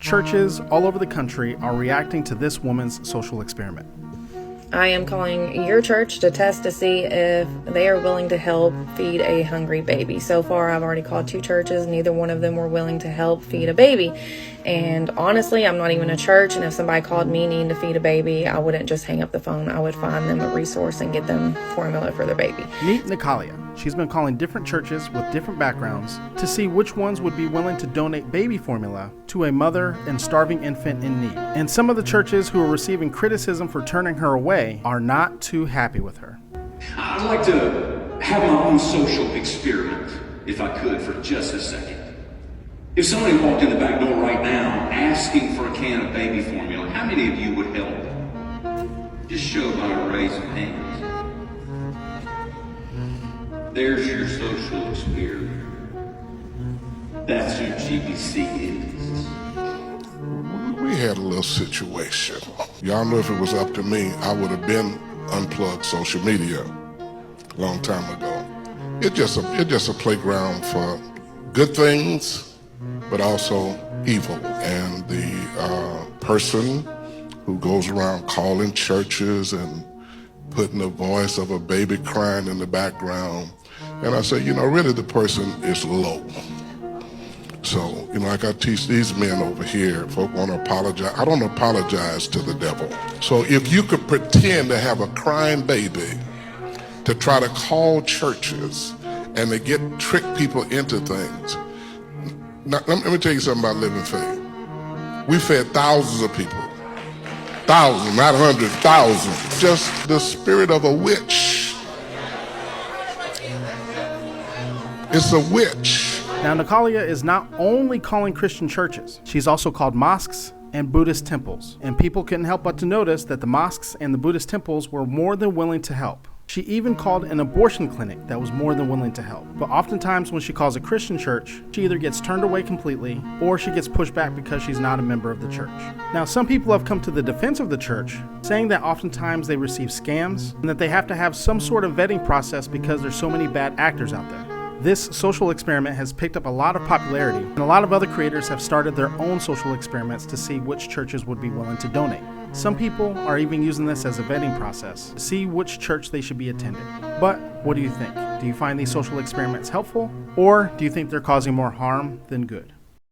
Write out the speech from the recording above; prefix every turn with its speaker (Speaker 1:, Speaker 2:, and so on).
Speaker 1: churches all over the country are reacting to this woman's social experiment.
Speaker 2: I am calling your church to test to see if they are willing to help feed a hungry baby. So far, I've already called 2 churches. Neither one of them were willing to help feed a baby. And honestly, I'm not even a church. And if somebody called me needing to feed a baby, I wouldn't just hang up the phone. I would find them a resource and get them formula for their baby.
Speaker 1: Meet Natalia. She's been calling different churches with different backgrounds to see which ones would be willing to donate baby formula to a mother and starving infant in need. And some of the churches who are receiving criticism for turning her away are not too happy with her.
Speaker 3: I'd like to have my own social experiment, if I could, for just a second. If somebody walked in the back door right now asking for a can of baby formula, how many of you would help? Just show by a raise of hands. There's your social experiment. That's who GBC is.
Speaker 4: We had a little situation. Y'all know if it was up to me, I would have been unplugged social media a long time ago. It's just a playground for good things, but also evil. And the person who goes around calling churches and putting the voice of a baby crying in the background. And I say, really the person is low. So, like I teach these men over here, if folk want to apologize, I don't apologize to the devil. So if you could pretend to have a crying baby to try to call churches and to trick people into things. Now, let me tell you something about Living Faith. We fed thousands of people. Thousands, not hundreds, thousands. Just the spirit of a witch. It's a witch.
Speaker 1: Now, Natalia is not only calling Christian churches, she's also called mosques and Buddhist temples. And people couldn't help but to notice that the mosques and the Buddhist temples were more than willing to help. She even called an abortion clinic that was more than willing to help. But oftentimes when she calls a Christian church, she either gets turned away completely or she gets pushed back because she's not a member of the church. Now, some people have come to the defense of the church, saying that oftentimes they receive scams and that they have to have some sort of vetting process because there's so many bad actors out there. This social experiment has picked up a lot of popularity, and a lot of other creators have started their own social experiments to see which churches would be willing to donate. Some people are even using this as a vetting process to see which church they should be attending. But what do you think? Do you find these social experiments helpful, or do you think they're causing more harm than good?